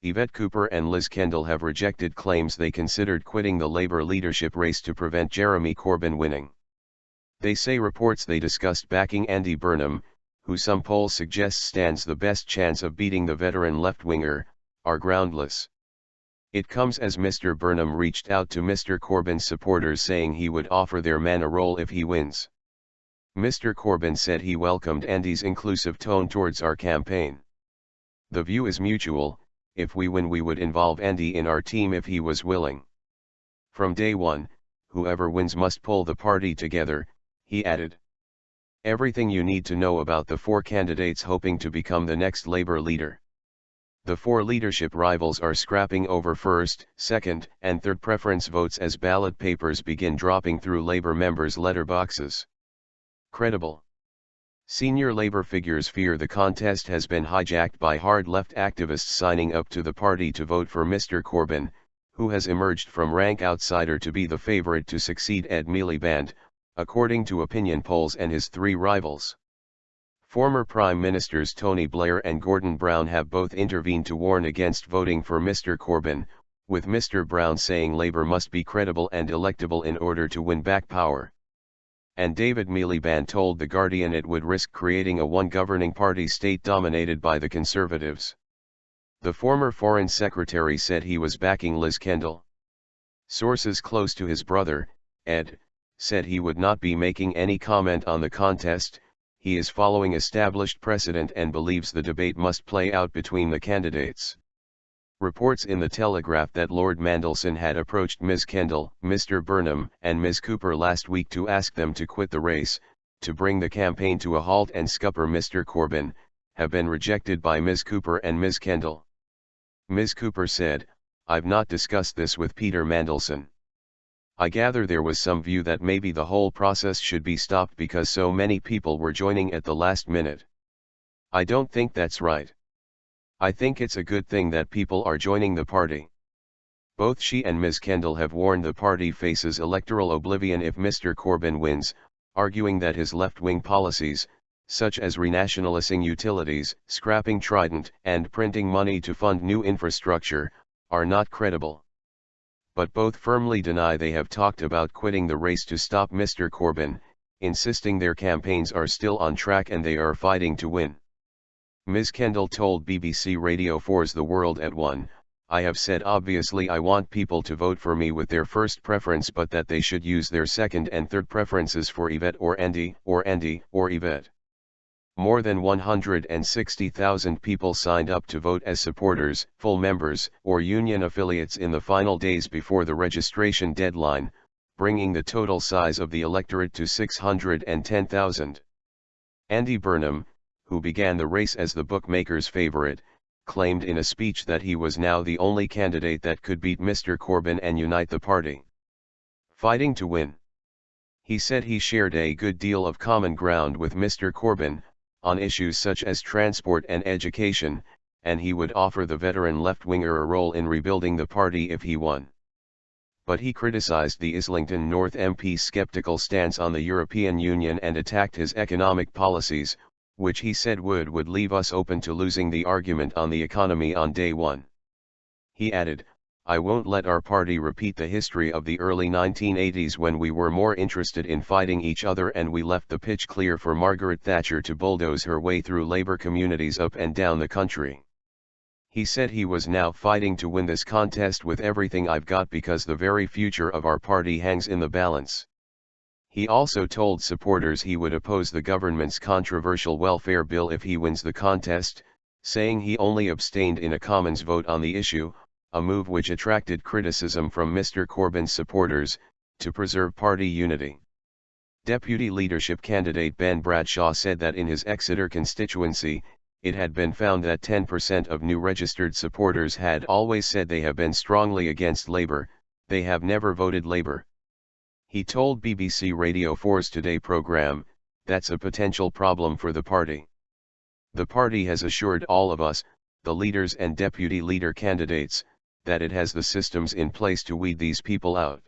Yvette Cooper and Liz Kendall have rejected claims they considered quitting the Labour leadership race to prevent Jeremy Corbyn winning. They say reports they discussed backing Andy Burnham, who some polls suggest stands the best chance of beating the veteran left-winger, are groundless. It comes as Mr Burnham reached out to Mr Corbyn's supporters saying he would offer their man a role if he wins. Mr Corbyn said he welcomed Andy's inclusive tone towards our campaign. The view is mutual. If we win we would involve Andy in our team if he was willing. From day one, whoever wins must pull the party together, he added. Everything you need to know about the four candidates hoping to become the next Labour leader. The four leadership rivals are scrapping over first, second, and third preference votes as ballot papers begin dropping through Labour members' letterboxes. Credible. Senior Labour figures fear the contest has been hijacked by hard left activists signing up to the party to vote for Mr Corbyn, who has emerged from rank outsider to be the favourite to succeed Ed Miliband, according to opinion polls and his three rivals. Former Prime Ministers Tony Blair and Gordon Brown have both intervened to warn against voting for Mr Corbyn, with Mr Brown saying Labour must be credible and electable in order to win back power. And David Miliband told The Guardian it would risk creating a one-governing party state dominated by the Conservatives. The former Foreign Secretary said he was backing Liz Kendall. Sources close to his brother, Ed, said he would not be making any comment on the contest. He is following established precedent and believes the debate must play out between the candidates. Reports in the Telegraph that Lord Mandelson had approached Ms Kendall, Mr Burnham, and Ms Cooper last week to ask them to quit the race, to bring the campaign to a halt and scupper Mr Corbyn, have been rejected by Ms Cooper and Ms Kendall. Ms Cooper said, "I've not discussed this with Peter Mandelson. I gather there was some view that maybe the whole process should be stopped because so many people were joining at the last minute. I don't think that's right. I think it's a good thing that people are joining the party." Both she and Ms Kendall have warned the party faces electoral oblivion if Mr Corbyn wins, arguing that his left-wing policies, such as renationalising utilities, scrapping Trident, and printing money to fund new infrastructure, are not credible. But both firmly deny they have talked about quitting the race to stop Mr Corbyn, insisting their campaigns are still on track and they are fighting to win. Ms Kendall told BBC Radio 4's The World at 1, "I have said obviously I want people to vote for me with their first preference but that they should use their second and third preferences for Yvette or Andy, or Yvette." More than 160,000 people signed up to vote as supporters, full members, or union affiliates in the final days before the registration deadline, bringing the total size of the electorate to 610,000. Andy Burnham, who began the race as the bookmakers' favorite, claimed in a speech that he was now the only candidate that could beat Mr Corbyn and unite the party. Fighting to win. He said he shared a good deal of common ground with Mr Corbyn, on issues such as transport and education, and he would offer the veteran left-winger a role in rebuilding the party if he won. But he criticized the Islington North MP's skeptical stance on the European Union and attacked his economic policies, which he said would leave us open to losing the argument on the economy on day one. He added, "I won't let our party repeat the history of the early 1980s when we were more interested in fighting each other and we left the pitch clear for Margaret Thatcher to bulldoze her way through Labour communities up and down the country." He said he was now fighting to win this contest with everything I've got because the very future of our party hangs in the balance. He also told supporters he would oppose the government's controversial welfare bill if he wins the contest, saying he only abstained in a Commons vote on the issue, a move which attracted criticism from Mr Corbyn's supporters, to preserve party unity. Deputy leadership candidate Ben Bradshaw said that in his Exeter constituency, it had been found that 10% of new registered supporters had always said they have been strongly against Labour, they have never voted Labour. He told BBC Radio 4's Today programme, "That's a potential problem for the party. The party has assured all of us, the leaders and deputy leader candidates, that it has the systems in place to weed these people out."